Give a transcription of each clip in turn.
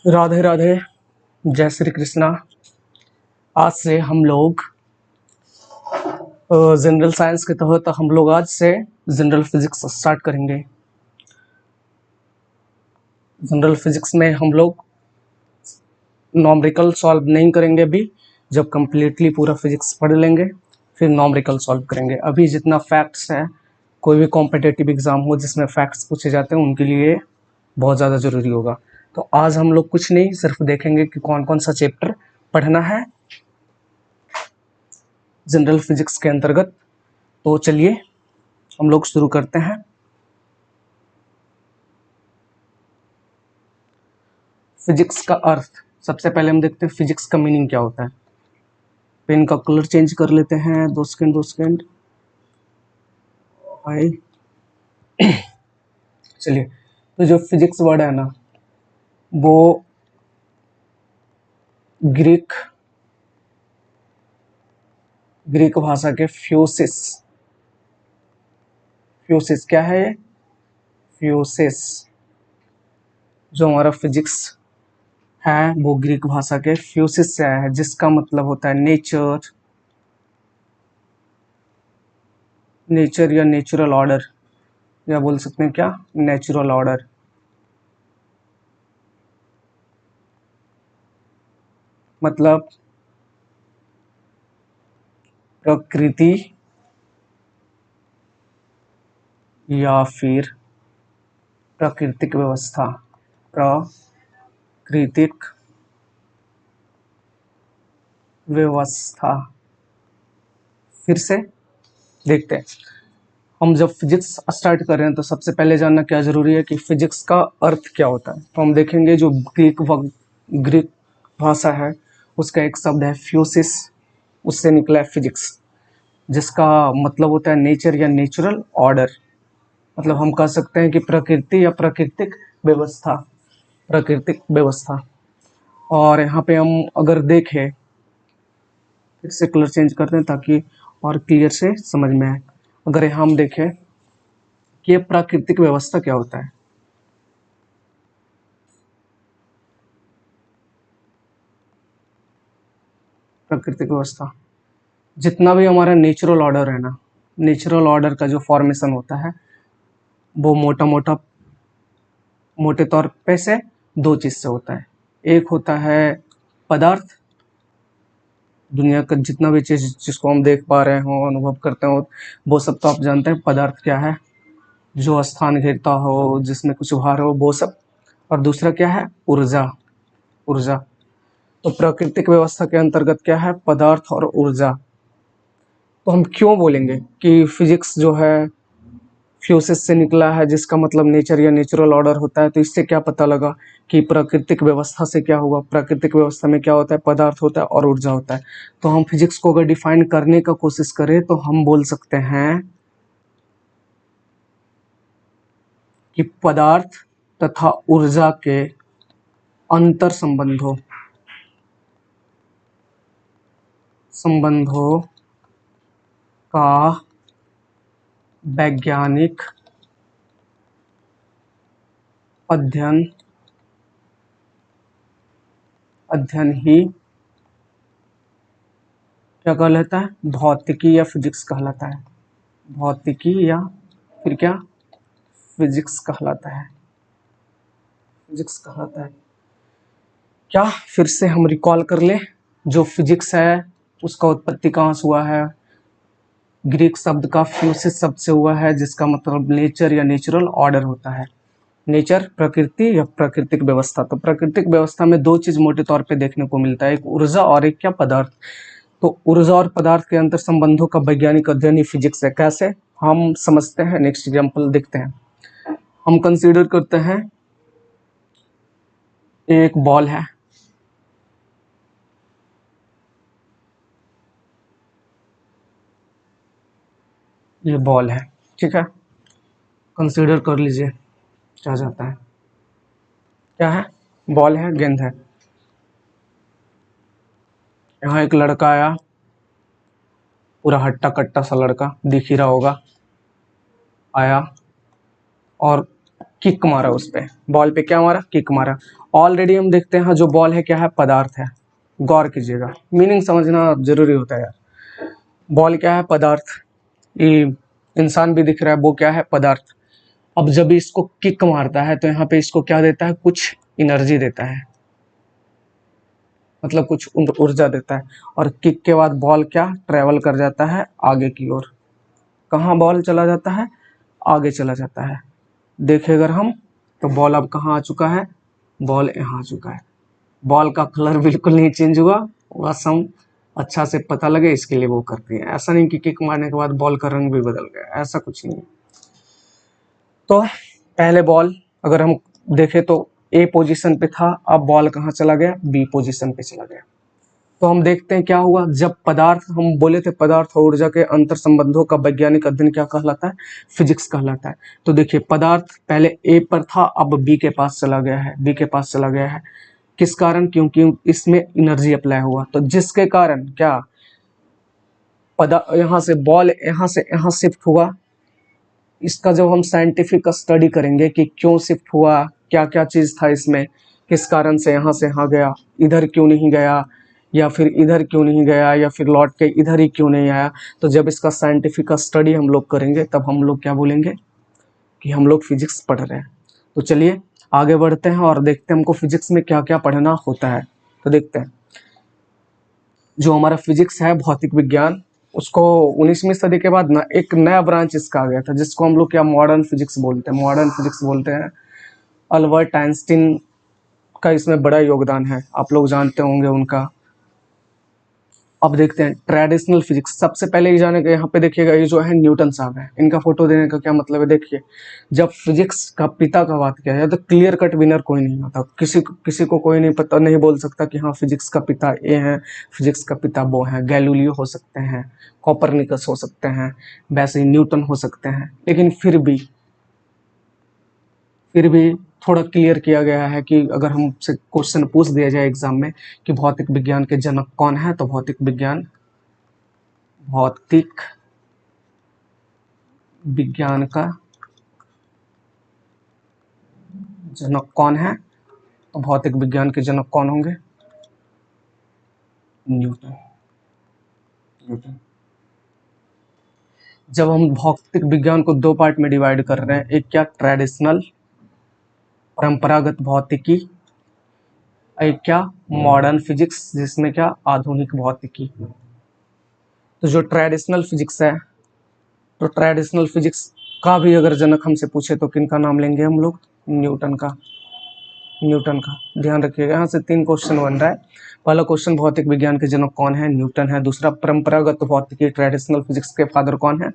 राधे राधे, जय श्री कृष्णा। आज से हम लोग जनरल साइंस के तहत हम लोग आज से जनरल फिजिक्स स्टार्ट करेंगे। जनरल फिजिक्स में हम लोग नॉमरिकल सॉल्व नहीं करेंगे अभी, जब कम्प्लीटली पूरा फिजिक्स पढ़ लेंगे फिर नॉमरिकल सॉल्व करेंगे। अभी जितना फैक्ट्स है, कोई भी कॉम्पिटिटिव एग्जाम हो जिसमें फैक्ट्स पूछे जाते हैं उनके लिए बहुत ज़्यादा ज़रूरी होगा। तो आज हम लोग कुछ नहीं, सिर्फ देखेंगे कि कौन कौन सा चैप्टर पढ़ना है जनरल फिजिक्स के अंतर्गत। तो चलिए हम लोग शुरू करते हैं। फिजिक्स का अर्थ, सबसे पहले हम देखते हैं फिजिक्स का मीनिंग क्या होता है। पेन का कलर चेंज कर लेते हैं, 2 सेकेंड। भाई चलिए, तो जो फिजिक्स वर्ड है ना, वो ग्रीक भाषा के फ्यूसिस क्या है ये? फ्यूसिस। जो हमारा फिजिक्स है वो ग्रीक भाषा के फ्यूसिस से आया है, जिसका मतलब होता है नेचर या नेचुरल ऑर्डर, या बोल सकते हैं क्या, नेचुरल ऑर्डर। मतलब प्रकृति या फिर प्राकृतिक व्यवस्था। प्राकृतिक व्यवस्था। फिर से देखते हैं। हम जब फिजिक्स स्टार्ट कर रहे हैं तो सबसे पहले जानना क्या जरूरी है कि फिजिक्स का अर्थ क्या होता है। तो हम देखेंगे जो ग्रीक भाषा है उसका एक शब्द है फ्यूसिस, उससे निकला है फिजिक्स, जिसका मतलब होता है नेचर या नेचुरल ऑर्डर। मतलब हम कह सकते हैं कि प्रकृति या प्राकृतिक व्यवस्था। और यहाँ पे हम अगर देखें, फिर से कलर चेंज करते हैं ताकि और क्लियर से समझ में आए। अगर यहाँ हम देखें कि ये प्राकृतिक व्यवस्था क्या होता है। प्राकृतिक व्यवस्था, जितना भी हमारा नेचुरल ऑर्डर है ना, नेचुरल ऑर्डर का जो फॉर्मेशन होता है वो मोटे तौर पे से दो चीज से होता है। एक होता है पदार्थ, दुनिया का जितना भी चीज जिसको हम देख पा रहे हो, अनुभव करते हो, वो सब तो आप जानते हैं पदार्थ क्या है, जो स्थान घेरता हो, जिसमें कुछ भार हो, वो सब। और दूसरा क्या है, ऊर्जा। तो प्राकृतिक व्यवस्था के अंतर्गत क्या है, पदार्थ और ऊर्जा। तो हम क्यों बोलेंगे कि फिजिक्स जो है फ्यूसिस से निकला है, जिसका मतलब नेचर या नेचुरल ऑर्डर होता है। तो इससे क्या पता लगा कि प्राकृतिक व्यवस्था से क्या होगा। प्राकृतिक व्यवस्था में क्या होता है, पदार्थ होता है और ऊर्जा होता है। तो हम फिजिक्स को अगर डिफाइन करने का कोशिश करें तो हम बोल सकते हैं कि पदार्थ तथा ऊर्जा के अंतर संबंधों का वैज्ञानिक अध्ययन ही क्या कहलाता है, भौतिकी या फिजिक्स कहलाता है। भौतिकी या फिर क्या, फिजिक्स कहलाता है। क्या फिर से हम रिकॉल कर ले, जो फिजिक्स है उसका उत्पत्ति कहाँ से हुआ है, ग्रीक शब्द का फ्यूसिस शब्द से हुआ है, जिसका मतलब नेचर या नेचुरल ऑर्डर होता है। नेचर प्रकृति या प्राकृतिक व्यवस्था। तो प्राकृतिक व्यवस्था में दो चीज मोटे तौर पे देखने को मिलता है, एक ऊर्जा और एक क्या, पदार्थ। तो ऊर्जा और पदार्थ के अंतर संबंधों का वैज्ञानिक अध्ययन ही फिजिक्स है। कैसे हम समझते हैं, नेक्स्ट एग्जांपल देखते हैं। हम कंसीडर करते हैं एक बॉल है, ये बॉल है, ठीक है। कंसीडर कर लीजिए क्या जाता है, क्या है, बॉल है, गेंद है। यहाँ एक लड़का आया, पूरा हट्टा कट्टा सा लड़का, दिख ही रहा होगा, आया और किक मारा उस पे, बॉल पे क्या मारा, किक मारा। ऑलरेडी हम देखते हैं जो बॉल है क्या है, पदार्थ है। गौर कीजिएगा, मीनिंग समझना जरूरी होता है यार। बॉल क्या है, पदार्थ। ये इंसान भी दिख रहा है, वो क्या है, पदार्थ। अब जब इसको किक मारता है तो यहाँ पे इसको क्या देता है, कुछ एनर्जी देता है, मतलब कुछ ऊर्जा देता है। और किक के बाद बॉल क्या ट्रेवल कर जाता है आगे की ओर। कहाँ बॉल चला जाता है, आगे चला जाता है। देखें अगर हम तो बॉल अब कहाँ आ चुका है, बॉल यहाँ आ चुका है। बॉल का कलर बिल्कुल नहीं चेंज हुआ, बस हम अच्छा से पता लगे इसके लिए वो करते हैं। ऐसा नहीं कि किक मारने के बाद बॉल का रंग भी बदल गया, ऐसा कुछ नहीं। तो पहले बॉल अगर हम देखें तो ए पोजीशन पे था, अब बॉल कहाँ चला गया, बी पोजीशन पे चला गया। तो हम देखते हैं क्या हुआ, जब पदार्थ, हम बोले थे पदार्थ और ऊर्जा के अंतर संबंधों का वैज्ञानिक अध्ययन क्या कहलाता है, फिजिक्स कहलाता है। तो देखिए पदार्थ पहले ए पर था, अब बी के पास चला गया है, बी के पास चला गया है। किस कारण, क्योंकि इसमें एनर्जी अप्लाई हुआ, तो जिसके कारण क्या यहाँ से बॉल यहाँ से यहाँ शिफ्ट हुआ। इसका जब हम साइंटिफिक स्टडी करेंगे कि क्यों शिफ्ट हुआ, क्या क्या चीज़ था इसमें, किस कारण से यहाँ गया, इधर क्यों नहीं गया, या फिर इधर क्यों नहीं गया, या फिर लौट के इधर ही क्यों नहीं आया। तो जब इसका साइंटिफिक स्टडी हम लोग करेंगे तब हम लोग क्या बोलेंगे कि हम लोग फिजिक्स पढ़ रहे हैं। तो चलिए आगे बढ़ते हैं और देखते हैं हमको फिजिक्स में क्या क्या पढ़ना होता है। तो देखते हैं जो हमारा फिजिक्स है, भौतिक विज्ञान, उसको 19वीं सदी के बाद ना एक नया ब्रांच इसका आ गया था, जिसको हम लोग क्या मॉडर्न फिजिक्स बोलते हैं, मॉडर्न फिजिक्स बोलते हैं। अल्बर्ट आइंस्टीन का इसमें बड़ा योगदान है, आप लोग जानते होंगे उनका। अब देखते हैं ट्रेडिशनल फिजिक्स। सबसे पहले ये जाने का, यहाँ पे देखिएगा ये जो है न्यूटन साहब है, इनका फोटो देने का क्या मतलब है। देखिए जब फिजिक्स का पिता का बात किया जाए तो क्लियर कट विनर कोई नहीं होता, किसी को कोई नहीं पता, नहीं बोल सकता कि हाँ फिजिक्स का पिता ये है, फिजिक्स का पिता वो है। गैलीलियो हो सकते हैं, कोपरनिकस हो सकते हैं, वैसे ही न्यूटन हो सकते हैं, लेकिन फिर भी थोड़ा क्लियर किया गया है कि अगर हमसे क्वेश्चन पूछ दिया जाए एग्जाम में कि भौतिक विज्ञान के जनक कौन है, तो भौतिक विज्ञान का जनक कौन है, तो भौतिक विज्ञान के जनक कौन होंगे, न्यूटन। जब हम भौतिक विज्ञान को दो पार्ट में डिवाइड कर रहे हैं, एक क्या ट्रेडिशनल परंपरागत भौतिकी, एक क्या मॉडर्न फिजिक्स जिसमें क्या आधुनिक भौतिकी। तो जो ट्रेडिशनल फिजिक्स है, तो ट्रेडिशनल फिजिक्स का भी अगर जनक हमसे पूछे तो किन का नाम लेंगे हम लोग, न्यूटन का। ध्यान रखिएगा, यहाँ से 3 क्वेश्चन बन रहा है। पहला क्वेश्चन भौतिक विज्ञान के जनक कौन है, न्यूटन है। दूसरा परंपरागत भौतिकी ट्रेडिशनल फिजिक्स के फादर कौन है,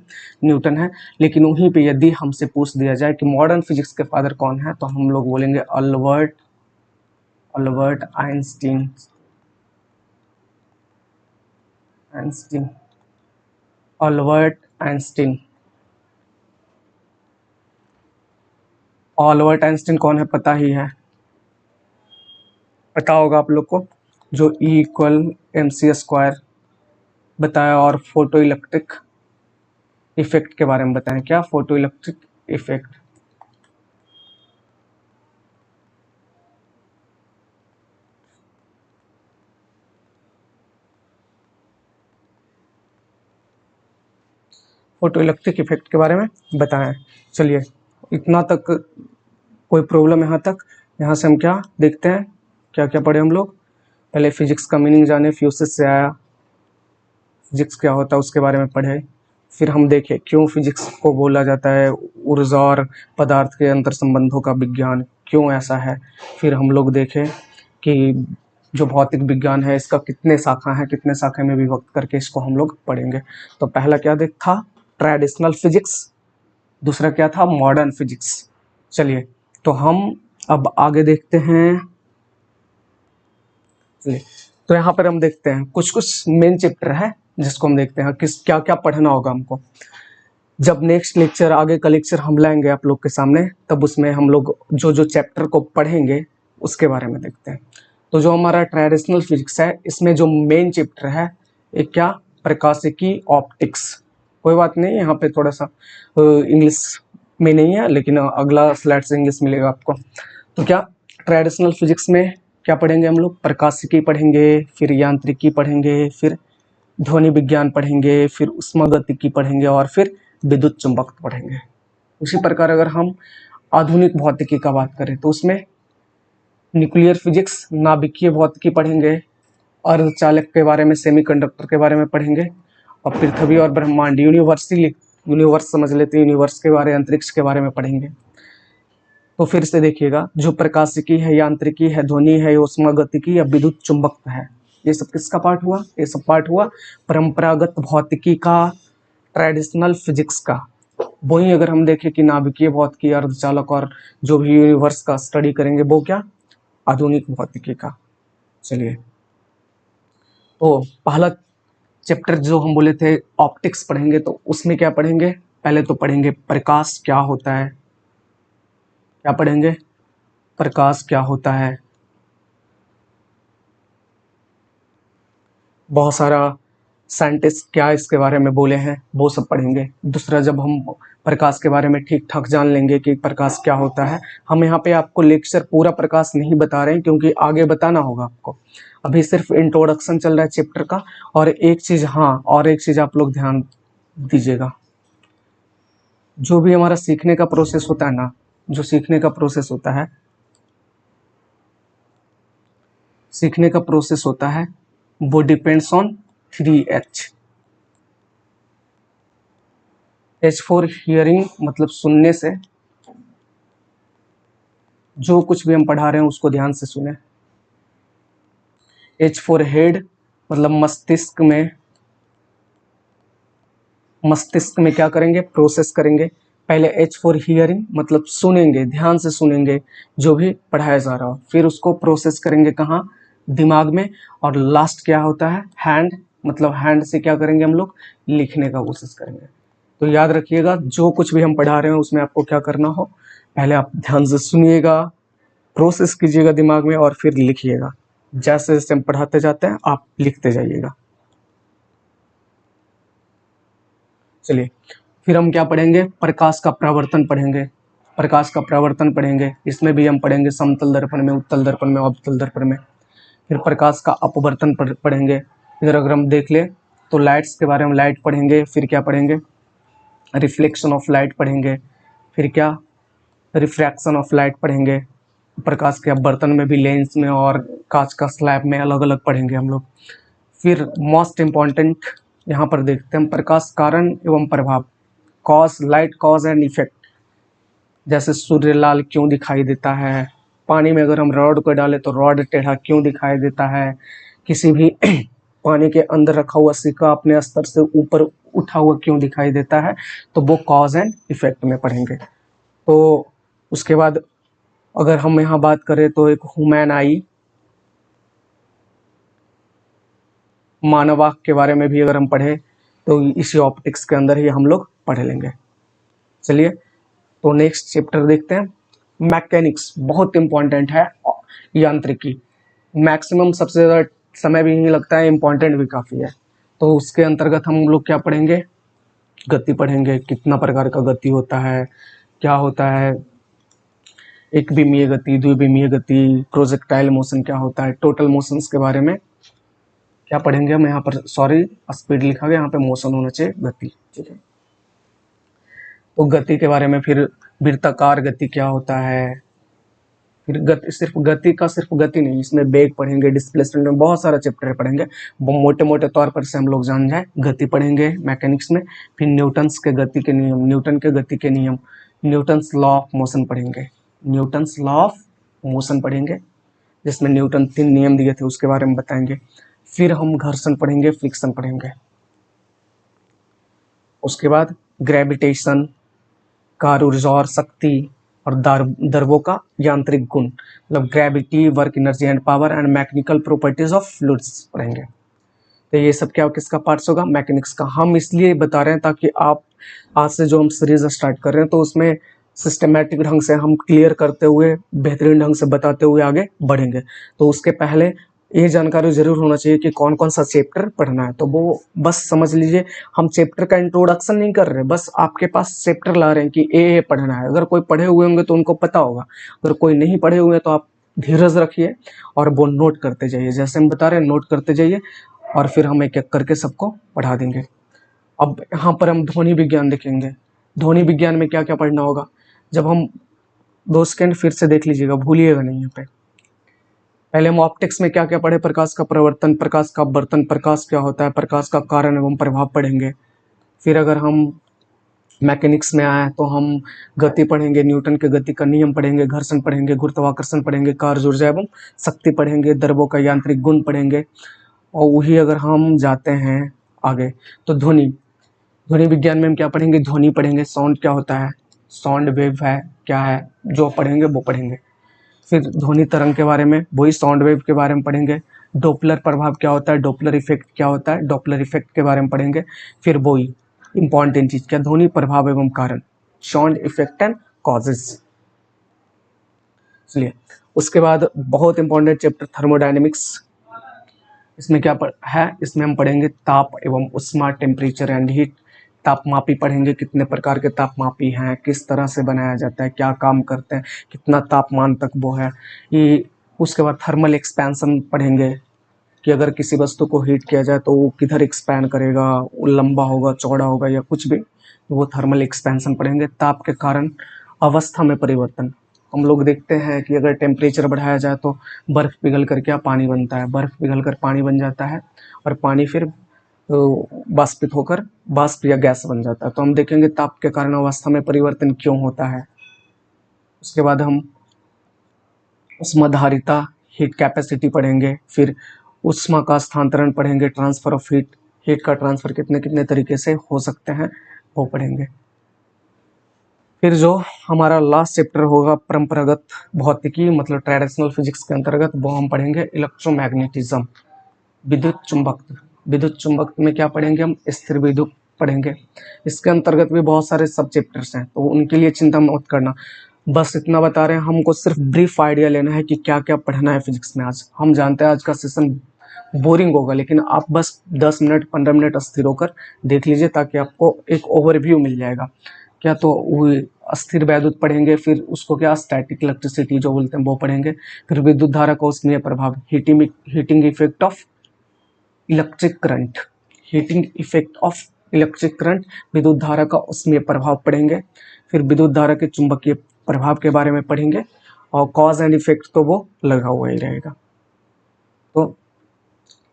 न्यूटन है। लेकिन वहीं पे यदि हमसे पूछ दिया जाए कि मॉडर्न फिजिक्स के फादर कौन है, तो हम लोग बोलेंगे अल्बर्ट आइंस्टीन। अल्बर्ट आइंस्टीन कौन है, पता ही है, पता होगा आप लोग को, जो E=mc² बताया और फोटो इलेक्ट्रिक इफेक्ट के बारे में बताएं। क्या, photo electric effect. Photo electric effect के बारे में बताएं। चलिए इतना तक कोई प्रॉब्लम यहाँ तक। यहाँ से हम क्या देखते हैं, क्या क्या पढ़े हम लोग। पहले फिजिक्स का मीनिंग जाने, फ्यूसिस से आया, फिजिक्स क्या होता है उसके बारे में पढ़े। फिर हम देखें क्यों फिजिक्स को बोला जाता है ऊर्जा और पदार्थ के अंतर संबंधों का विज्ञान, क्यों ऐसा है। फिर हम लोग देखें कि जो भौतिक विज्ञान है इसका कितने शाखा हैं, कितने शाखा में विभक्त करके इसको हम लोग पढ़ेंगे। तो पहला क्या था, ट्रेडिशनल फिजिक्स। दूसरा क्या था, मॉडर्न फिजिक्स। चलिए तो हम अब आगे देखते हैं। चलिए तो यहाँ पर हम देखते हैं कुछ मेन चैप्टर है जिसको हम देखते हैं किस क्या क्या पढ़ना होगा हमको। जब नेक्स्ट लेक्चर, आगे का लेक्चर हम लाएंगे आप लोग के सामने, तब उसमें हम लोग जो जो चैप्टर को पढ़ेंगे उसके बारे में देखते हैं। तो जो हमारा ट्रेडिशनल फिजिक्स है, इसमें जो मेन चैप्टर है एक क्या, प्रकाशिकी ऑप्टिक्स। कोई बात नहीं, यहाँ पे थोड़ा सा इंग्लिश में नहीं है, लेकिन अगला स्लाइड से इंग्लिश मिलेगा आपको। तो क्या ट्रेडिशनल फिजिक्स में क्या पढ़ेंगे हम लोग? प्रकाशिकी पढ़ेंगे, फिर यांत्रिकी पढ़ेंगे, फिर ध्वनि विज्ञान पढ़ेंगे, फिर ऊष्मागतिकी पढ़ेंगे और फिर विद्युत चुंबकत्व पढ़ेंगे। उसी प्रकार अगर हम आधुनिक भौतिकी का बात करें तो उसमें न्यूक्लियर फिजिक्स, नाभिकीय भौतिकी पढ़ेंगे, अर्धचालक के बारे में, सेमीकंडक्टर के बारे में पढ़ेंगे, और पृथ्वी और ब्रह्मांड, यूनिवर्स समझ लेते हैं, यूनिवर्स के बारे, अंतरिक्ष के बारे में पढ़ेंगे। तो फिर से देखिएगा, जो प्रकाशिकी है, यांत्रिकी है, ध्वनि है, ऊष्मागतिकी या विद्युत चुंबकत्व है, ये सब किसका पार्ट हुआ? ये सब पार्ट हुआ परंपरागत भौतिकी का, ट्रेडिशनल फिजिक्स का। वहीं अगर हम देखें कि नाभिकीय भौतिकी, अर्धचालक और जो भी यूनिवर्स का स्टडी करेंगे वो क्या? आधुनिक भौतिकी का। चलिए, तो पहला चैप्टर जो हम बोले थे ऑप्टिक्स पढ़ेंगे, तो उसमें क्या पढ़ेंगे? पहले तो पढ़ेंगे प्रकाश क्या होता है। क्या पढ़ेंगे? प्रकाश क्या होता है। बहुत सारा साइंटिस्ट क्या इसके बारे में बोले हैं वो सब पढ़ेंगे। दूसरा, जब हम प्रकाश के बारे में ठीक ठाक जान लेंगे कि प्रकाश क्या होता है, हम यहाँ पे आपको लेक्चर पूरा प्रकाश नहीं बता रहे हैं क्योंकि आगे बताना होगा आपको। अभी सिर्फ इंट्रोडक्शन चल रहा है चैप्टर का। और एक चीज़, हाँ, और एक चीज़ आप लोग ध्यान दीजिएगा, जो भी हमारा सीखने का प्रोसेस होता है ना, जो सीखने का प्रोसेस होता है, सीखने का प्रोसेस होता है वो depends on 3H। H for hearing, मतलब सुनने से, जो कुछ भी हम पढ़ा रहे हैं उसको ध्यान से सुने। H फॉर हेड, मतलब मस्तिष्क में क्या करेंगे? प्रोसेस करेंगे। पहले H फॉर हियरिंग, मतलब सुनेंगे, ध्यान से सुनेंगे जो भी पढ़ाया जा रहा हो, फिर उसको प्रोसेस करेंगे कहाँ? दिमाग में। और लास्ट क्या होता है? हैंड, मतलब हैंड से क्या करेंगे हम लोग? लिखने का कोशिश करेंगे। तो याद रखिएगा, जो कुछ भी हम पढ़ा रहे हैं उसमें आपको क्या करना हो, पहले आप ध्यान से सुनिएगा, प्रोसेस कीजिएगा दिमाग में और फिर लिखिएगा। जैसे जैसे हम पढ़ाते जाते हैं आप लिखते जाइएगा। चलिए, फिर हम क्या पढ़ेंगे? प्रकाश का परावर्तन पढ़ेंगे। प्रकाश का परावर्तन पढ़ेंगे, इसमें भी हम पढ़ेंगे समतल दर्पण में, उत्तल दर्पण में, अवतल दर्पण में। फिर प्रकाश का अपवर्तन पढ़ेंगे। इधर अगर हम देख ले तो लाइट्स के बारे में लाइट पढ़ेंगे। फिर क्या पढ़ेंगे? रिफ्लेक्शन ऑफ लाइट पढ़ेंगे। फिर क्या? रिफ्रैक्शन ऑफ लाइट पढ़ेंगे। प्रकाश के अपवर्तन में भी लेंस में और कांच का स्लैब में अलग अलग पढ़ेंगे हम लोग। फिर मोस्ट इम्पॉर्टेंट यहाँ पर देखते हैं हम, प्रकाश कारण एवं प्रभाव, cause, light cause and effect. जैसे सूर्य लाल क्यों दिखाई देता है, पानी में अगर हम रॉड को डालें तो रॉड टेढ़ा क्यों दिखाई देता है, किसी भी पानी के अंदर रखा हुआ सिक्का अपने स्तर से ऊपर उठा हुआ क्यों दिखाई देता है, तो वो कॉज एंड इफेक्ट में पढ़ेंगे। तो उसके बाद अगर हम यहाँ बात करें तो एक ह्यूमन आई, मानव आँख के बारे में भी अगर हम पढ़े तो इसी ऑप्टिक्स के अंदर ही हम लोग पढ़ लेंगे। चलिए, तो नेक्स्ट चैप्टर देखते हैं, मैकेनिक्स। बहुत इंपॉर्टेंट है यांत्रिकी। मैक्सिमम सबसे ज़्यादा समय भी नहीं लगता है, इम्पॉर्टेंट भी काफ़ी है। तो उसके अंतर्गत हम लोग क्या पढ़ेंगे? गति पढ़ेंगे, कितना प्रकार का गति होता है, क्या होता है एक विमीय गति, द्विविमीय गति, प्रोजेक्टाइल मोशन क्या होता है, टोटल मोशंस के बारे में क्या पढ़ेंगे हम। यहाँ पर सॉरी स्पीड लिखा गया, यहाँ पे मोशन होना चाहिए गति, ठीक है। तो गति के बारे में, फिर वृत्ताकार गति क्या होता है, फिर गति, सिर्फ गति नहीं, इसमें वेग पढ़ेंगे, डिस्प्लेसमेंट में बहुत सारा चैप्टर पढ़ेंगे। मोटे मोटे तौर पर से हम लोग जान जाए, गति पढ़ेंगे मैकेनिक्स में। फिर न्यूटन्स के गति के नियम, न्यूटन के गति के नियम, न्यूटन्स लॉ ऑफ मोशन पढ़ेंगे, न्यूटन्स लॉ ऑफ मोशन पढ़ेंगे, जिसमें न्यूटन 3 नियम दिए थे उसके बारे में बताएंगे। फिर हम घर्षण पढ़ेंगे, फ्रिक्शन पढ़ेंगे। उसके बाद ग्रेविटेशन, कार्य ऊर्जा और शक्ति, और द्रव्यों का यांत्रिक गुण, मतलब gravity, work energy and power and mechanical properties of fluids पढ़ेंगे। तो ये सब क्या किसका पार्ट्स होगा? मैकेनिक्स का। हम इसलिए बता रहे हैं ताकि आप आज से जो हम सीरीज स्टार्ट कर रहे हैं तो उसमें सिस्टमेटिक ढंग से हम क्लियर करते हुए, बेहतरीन ढंग से बताते हुए आगे बढ़ेंगे। तो उसके पहले ये जानकारी जरूर होना चाहिए कि कौन कौन सा चैप्टर पढ़ना है। तो वो बस समझ लीजिए, हम चैप्टर का इंट्रोडक्शन नहीं कर रहे, बस आपके पास चैप्टर ला रहे हैं कि ये पढ़ना है। अगर कोई पढ़े हुए होंगे तो उनको पता होगा, अगर कोई नहीं पढ़े हुए तो आप धीरज रखिए और वो नोट करते जाइए, जैसे हम बता रहे हैं नोट करते जाइए और फिर हम एक एक करके सबको पढ़ा देंगे। अब यहाँ पर हम ध्वनि विज्ञान देखेंगे। ध्वनि विज्ञान में क्या क्या पढ़ना होगा, जब हम 2 सेकंड फिर से देख लीजिएगा, भूलिएगा नहीं यहाँ पे। पहले हम ऑप्टिक्स में क्या क्या पढ़े, प्रकाश का प्रवर्तन, प्रकाश का अपवर्तन, प्रकाश क्या होता है, प्रकाश का कारण एवं प्रभाव पढ़ेंगे। फिर अगर हम मैकेनिक्स में आए तो हम गति पढ़ेंगे, न्यूटन के गति का नियम पढ़ेंगे, घर्षण पढ़ेंगे, गुरुत्वाकर्षण पढ़ेंगे, कार्य ऊर्जा एवं शक्ति पढ़ेंगे, द्रव्यों का यांत्रिक गुण पढ़ेंगे। और वही अगर हम जाते हैं आगे तो ध्वनि, ध्वनि विज्ञान में हम क्या पढ़ेंगे, ध्वनि पढ़ेंगे, साउंड क्या होता है, साउंड वेव है क्या है, जो पढ़ेंगे वो पढ़ेंगे। फिर ध्वनि तरंग के बारे में, वही साउंड वेव के बारे में पढ़ेंगे। डोपलर प्रभाव क्या होता है, डोपलर इफेक्ट क्या होता है, डोपलर इफेक्ट के बारे में पढ़ेंगे। फिर वही इंपॉर्टेंट चीज क्या, ध्वनि प्रभाव एवं कारण, साउंड इफेक्ट एंड कॉजेस। इसलिए उसके बाद बहुत इंपॉर्टेंट चैप्टर थर्मोडायनेमिक्स। इसमें क्या है, इसमें हम पढ़ेंगे ताप एवं उष्मा, टेम्परेचर एंड हीट। तापमापी पढ़ेंगे, कितने प्रकार के तापमापी हैं, किस तरह से बनाया जाता है, क्या काम करते हैं, कितना तापमान तक वो है ये। उसके बाद थर्मल एक्सपेंशन पढ़ेंगे कि अगर किसी वस्तु को हीट किया जाए तो वो किधर एक्सपैंड करेगा, वो लंबा होगा, चौड़ा होगा या कुछ भी, वो थर्मल एक्सपेंशन पढ़ेंगे। ताप के कारण अवस्था में परिवर्तन, हम लोग देखते हैं कि अगर टेम्परेचर बढ़ाया जाए तो बर्फ़ पिघल कर क्या पानी बनता है, बर्फ़ पिघल कर पानी बन जाता है और पानी फिर वाष्पित होकर वाष्प या गैस बन जाता है। तो हम देखेंगे ताप के कारण अवस्था में परिवर्तन क्यों होता है। उसके बाद हम उष्माधारिता, हीट कैपेसिटी पढ़ेंगे। फिर उष्मा का स्थानांतरण पढ़ेंगे, ट्रांसफर ऑफ हीट, हीट का ट्रांसफर कितने कितने तरीके से हो सकते हैं वो पढ़ेंगे। फिर जो हमारा लास्ट चैप्टर होगा परंपरागत भौतिकी, मतलब ट्रेडिशनल फिजिक्स के अंतर्गत, वो हम पढ़ेंगे इलेक्ट्रोमैग्नेटिज्म, विद्युत चुंबकत्व। विद्युत चुंबकत्व में क्या पढ़ेंगे हम, स्थिर विद्युत पढ़ेंगे। इसके अंतर्गत भी बहुत सारे सब चैप्टर्स हैं, तो उनके लिए चिंता मत करना। बस इतना बता रहे हैं, हमको सिर्फ ब्रीफ आइडिया लेना है कि क्या क्या पढ़ना है फिजिक्स में आज। हम जानते हैं आज का सेशन बोरिंग होगा, लेकिन आप बस 10 मिनट 15 मिनट अस्थिर होकर देख लीजिए, ताकि आपको एक ओवरव्यू मिल जाएगा। क्या तो वो अस्थिर वैद्युत पढ़ेंगे, फिर उसको क्या स्टैटिक इलेक्ट्रिसिटी जो बोलते हैं वो पढ़ेंगे। फिर विद्युत धारा का उसमें प्रभाव, heating effect of electric current, heating effect of electric current, विद्युत धारा का उसमें प्रभाव पढ़ेंगे। फिर विद्युत धारा के चुंबकीय प्रभाव के बारे में पढ़ेंगे, और कॉज एंड इफेक्ट तो वो लगा हुआ ही रहेगा। तो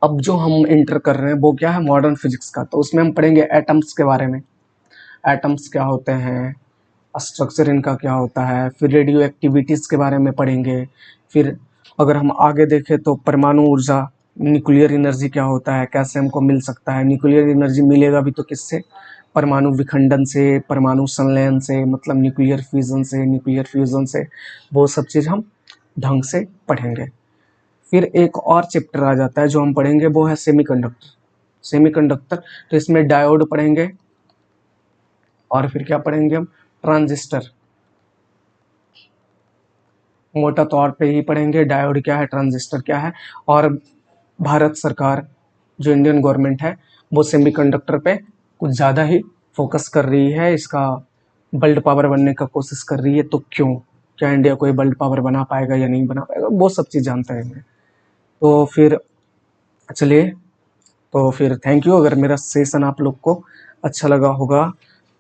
अब जो हम एंटर कर रहे हैं वो क्या है, मॉडर्न फिजिक्स का। तो उसमें हम पढ़ेंगे एटम्स के बारे में, एटम्स क्या होते हैं, स्ट्रक्चर इनका क्या होता है। फिर रेडियो एक्टिविटीज़ के बारे में पढ़ेंगे। फिर अगर हम आगे देखें तो परमाणु ऊर्जा, न्यूक्लियर एनर्जी क्या होता है, कैसे हमको मिल सकता है, न्यूक्लियर एनर्जी मिलेगा भी तो किससे, परमाणु विखंडन से, परमाणु संलयन से, मतलब न्यूक्लियर फ्यूजन से, वो सब चीज़ हम ढंग से पढ़ेंगे। फिर एक और चैप्टर आ जाता है जो हम पढ़ेंगे, वो है सेमीकंडक्टर। सेमीकंडक्टर, तो इसमें डायोड पढ़ेंगे और फिर क्या पढ़ेंगे हम, ट्रांजिस्टर। मोटा तौर पे ही पढ़ेंगे डायोड क्या है, ट्रांजिस्टर क्या है। और भारत सरकार, जो इंडियन गवर्नमेंट है, वो सेमीकंडक्टर पे कुछ ज़्यादा ही फोकस कर रही है, इसका वर्ल्ड पावर बनने का कोशिश कर रही है। तो क्यों, क्या इंडिया कोई वर्ल्ड पावर बना पाएगा या नहीं बना पाएगा, वो सब चीज़ जानते रहेंगे। तो फिर चलिए, तो फिर थैंक यू। अगर मेरा सेशन आप लोग को अच्छा लगा होगा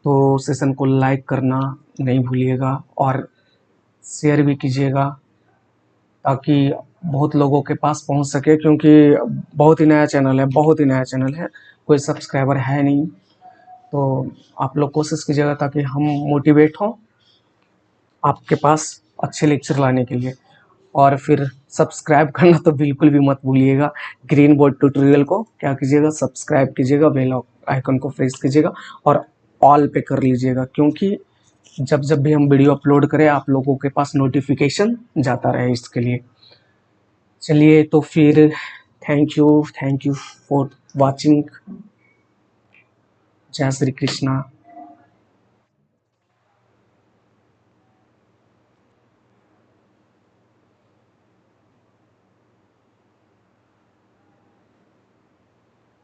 तो सेशन को लाइक करना नहीं भूलिएगा और शेयर भी कीजिएगा, ताकि बहुत लोगों के पास पहुंच सके, क्योंकि बहुत ही नया चैनल है, बहुत ही नया चैनल है, कोई सब्सक्राइबर है नहीं। तो आप लोग कोशिश कीजिएगा ताकि हम मोटिवेट हों आपके पास अच्छे लेक्चर लाने के लिए। और फिर सब्सक्राइब करना तो बिल्कुल भी मत भूलिएगा। ग्रीन बोर्ड ट्यूटोरियल को क्या कीजिएगा, सब्सक्राइब कीजिएगा, बेल आइकन को प्रेस कीजिएगा और ऑल पे कर लीजिएगा, क्योंकि जब जब भी हम वीडियो अपलोड करें आप लोगों के पास नोटिफिकेशन जाता रहे इसके लिए। चलिए, तो फिर थैंक यू फॉर वाचिंग। जय श्री कृष्णा।